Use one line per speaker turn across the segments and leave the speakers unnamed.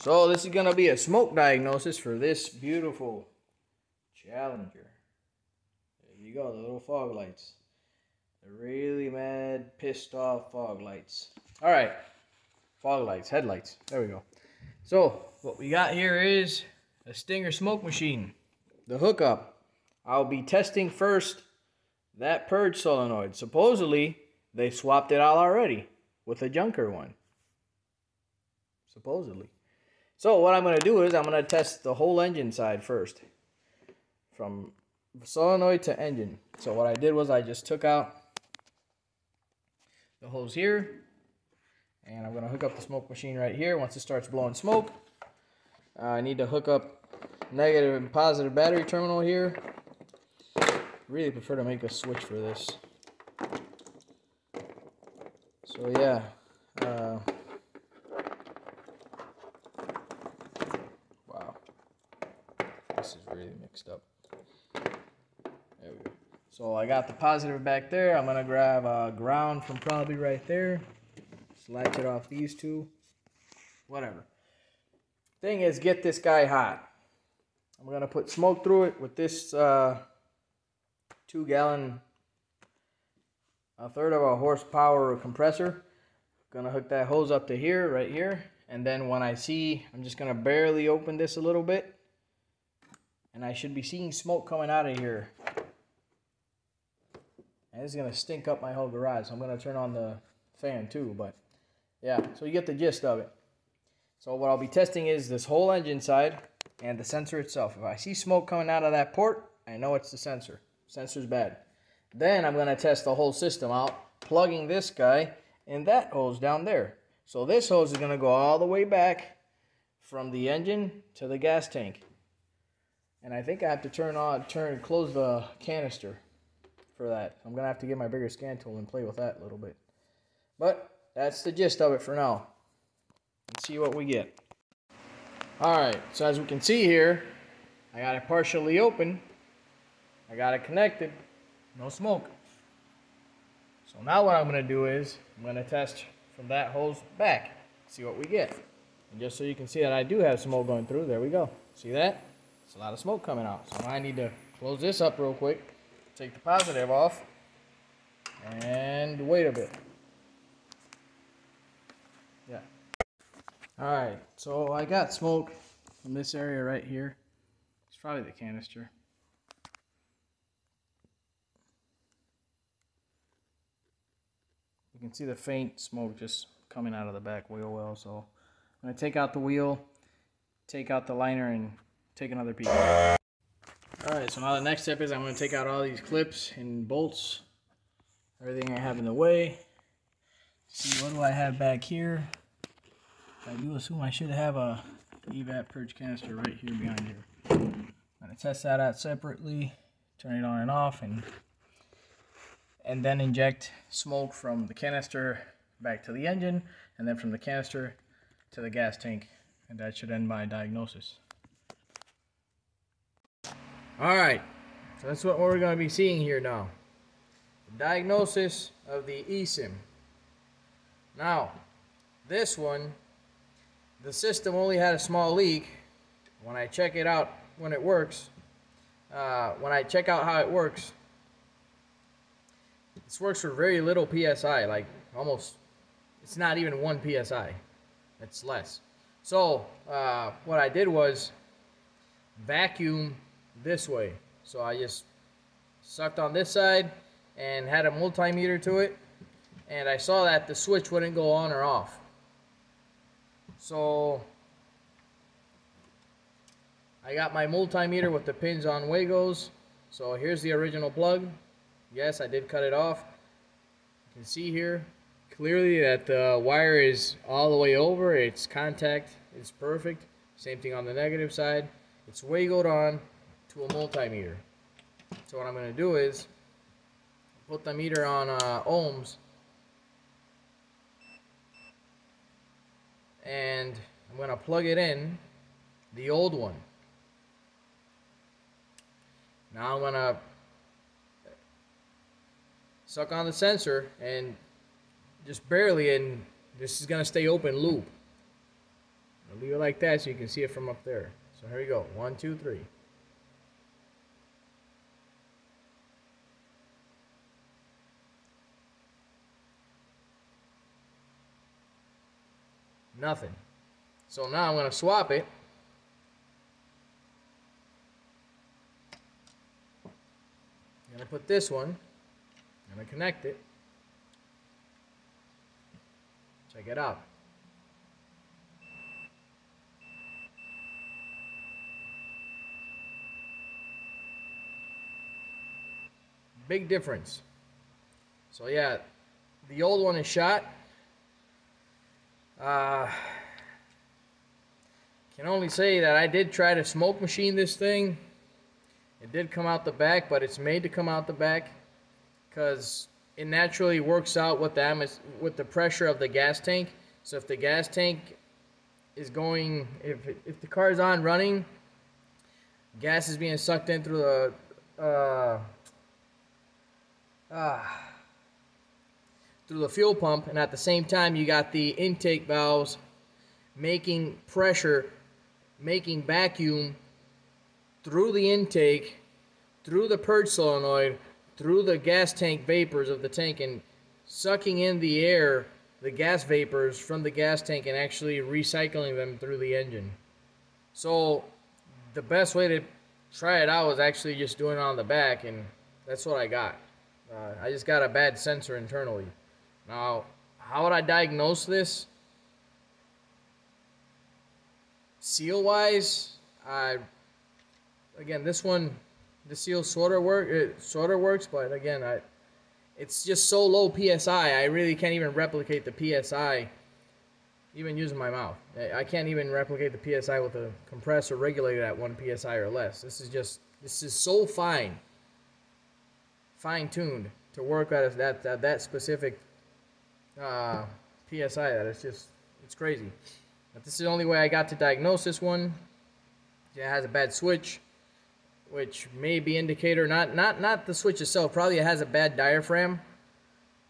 So this is gonna be a smoke diagnosis for this beautiful Challenger. There you go, the little fog lights. The really mad, pissed off fog lights. Alright, fog lights, headlights. There we go. So what we got here is a Stinger smoke machine. The hookup. I'll be testing first that purge solenoid. Supposedly, they swapped it out already with a junker one. Supposedly. So what I'm going to do is I'm going to test the whole engine side first. From solenoid to engine. So what I did was I just took out the hose here. And I'm going to hook up the smoke machine right here. Once it starts blowing smoke, I need to hook up negative and positive battery terminal here. Really prefer to make a switch for this. So yeah. Wow. This is really mixed up. There we go. So I got the positive back there. I'm going to grab ground from probably right there. Latch it off these two. Whatever. Thing is, get this guy hot. I'm going to put smoke through it with this 2-gallon, a third of a horsepower compressor. Going to hook that hose up to here, right here. And then when I see, I'm just going to barely open this a little bit. And I should be seeing smoke coming out of here. And this is going to stink up my whole garage. So I'm going to turn on the fan too, but yeah, so you get the gist of it. So what I'll be testing is this whole engine side and the sensor itself. If I see smoke coming out of that port, I know it's the sensor. Sensor's bad. Then I'm going to test the whole system out, plugging this guy in that hose down there. So this hose is going to go all the way back from the engine to the gas tank. And I think I have to close the canister for that. I'm going to have to get my bigger scan tool and play with that a little bit. But that's the gist of it for now. Let's see what we get. Alright, so as we can see here, I got it partially open. I got it connected. No smoke. So now what I'm going to do is, I'm going to test from that hose back. See what we get. And just so you can see that I do have smoke going through, there we go. See that? It's a lot of smoke coming out. So now I need to close this up real quick. Take the positive off. And wait a bit. Yeah. Alright, so I got smoke from this area right here. It's probably the canister. You can see the faint smoke just coming out of the back wheel well. So I'm going to take out the wheel, take out the liner, and take another peek. Alright, so now the next step is I'm going to take out all these clips and bolts, everything I have in the way. See, what do I have back here? I do assume I should have a Evap purge canister right here behind here. I'm going to test that out separately, turn it on and off, and then inject smoke from the canister back to the engine, and then from the canister to the gas tank, and that should end my diagnosis. Alright, so that's what we're going to be seeing here now. The diagnosis of the ESIM. Now, this one, the system only had a small leak. When I check it out when it works, when I check out how it works, this works for very little PSI, like almost, it's not even 1 PSI. It's less. So, what I did was vacuum this way. So I just sucked on this side and had a multimeter to it, and I saw that the switch wouldn't go on or off. So I got my multimeter with the pins on Wagos. So here's the original plug. Yes, I did cut it off. You can see here clearly that the wire is all the way over. Its contact is perfect. Same thing on the negative side. It's Wagoed on to a multimeter. So what I'm going to do is put the meter on ohms, and I'm going to plug it in, the old one. Now I'm going to suck on the sensor and just barely, and this is going to stay open loop. leave it like that so you can see it from up there. So here we go. 1, 2, 3. Nothing. So now I'm going to swap it. I'm going to put this one. I'm going to connect it. Check it out. Big difference. So yeah, the old one is shot. Can only say that I did try to smoke machine this thing. It did come out the back, but it's made to come out the back because it naturally works out with the pressure of the gas tank. So if the gas tank is going, if the car is on running, gas is being sucked in through the fuel pump, and at the same time you got the intake valves making pressure, making vacuum through the intake, through the purge solenoid, through the gas tank vapors of the tank, and sucking in the air, the gas vapors from the gas tank, and actually recycling them through the engine. So the best way to try it out was actually just doing it on the back, and that's what I got. I just got a bad sensor internally. Now, how would I diagnose this? Seal-wise, again, this one, the seal sort of works, but again, it's just so low PSI, I really can't even replicate the PSI even using my mouth. I can't even replicate the PSI with a compressor regulated at 1 PSI or less. This is so fine-tuned to work at that specific PSI that it's crazy. But this is the only way I got to diagnose this one. It has a bad switch, which may be indicator, not the switch itself, probably it has a bad diaphragm,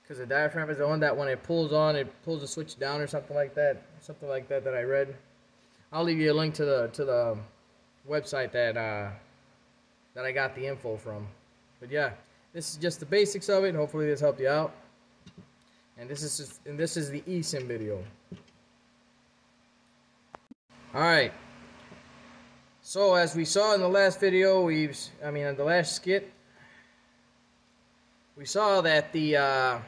because the diaphragm is the one that when it pulls on, it pulls the switch down or something like that that I read. I'll leave you a link to the website that I got the info from. But yeah, this is just the basics of it. Hopefully this helped you out. And this is the ESIM video. All right. So as we saw in the last video, in the last skit, we saw that the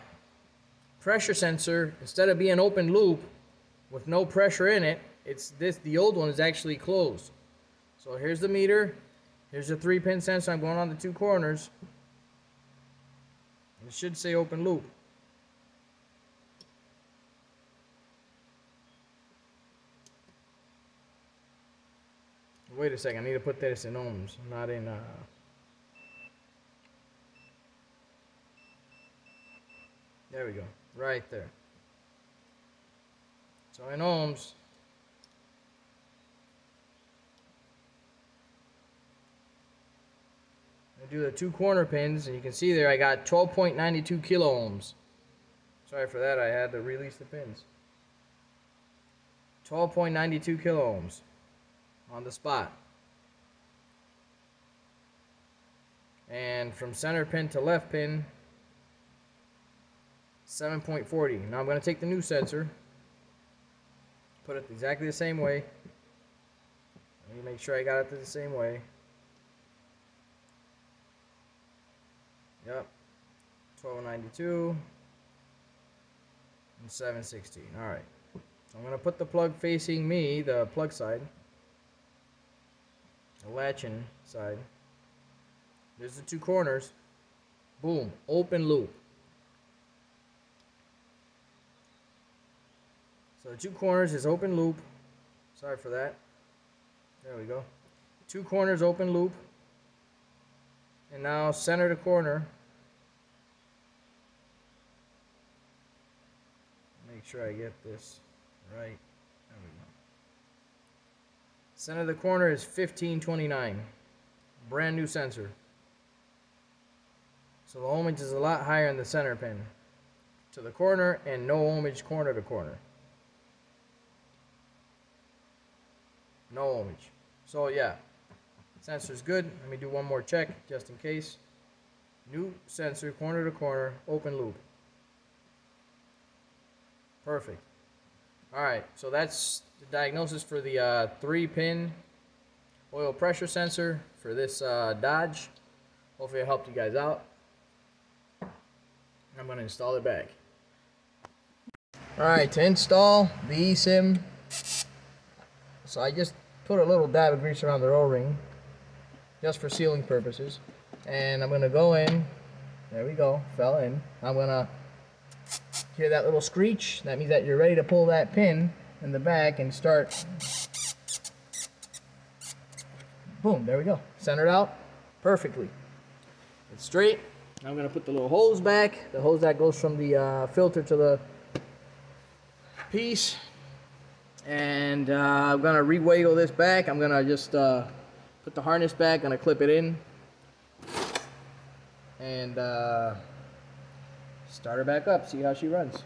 pressure sensor, instead of being open loop with no pressure in it, the old one is actually closed. So here's the meter, here's the 3-pin sensor. I'm going on the 2 corners. It should say open loop. Wait a second, I need to put this in ohms, not in there we go, right there. So in ohms, I do the 2 corner pins, and you can see there I got 12.92 kilo ohms. Sorry for that, I had to release the pins. 12.92 kilo ohms on the spot. And from center pin to left pin, 7.40. Now I'm going to take the new sensor, put it exactly the same way. Let me make sure I got it the same way. Yep, 1292 and 716. Alright, so I'm going to put the plug facing me, the plug side, the latch-in side. There's the 2 corners. Boom, open loop. So the 2 corners is open loop. Sorry for that. There we go. 2 corners open loop. And now center the corner. Make sure I get this right. There we go. Center of the corner is 1529. Brand new sensor. So the ohmage is a lot higher in the center pin to the corner, and no ohmage corner to corner. no ohmage. So yeah, sensor's good. Let me do one more check just in case. New sensor, corner to corner, open loop. Perfect. Alright, so that's the diagnosis for the 3-pin oil pressure sensor for this Dodge. Hopefully it helped you guys out. I'm going to install it back. Alright, to install the ESIM, so I just put a little dab of grease around the O-ring just for sealing purposes. And I'm going to go in. There we go, fell in. I'm going to hear that little screech. That means that you're ready to pull that pin in the back and start. Boom, there we go. Centered out perfectly. It's straight. I'm going to put the little hose back. The hose that goes from the filter to the piece. And I'm going to re-wiggle this back. I'm going to just put the harness back. Going to clip it in. And start her back up. See how she runs.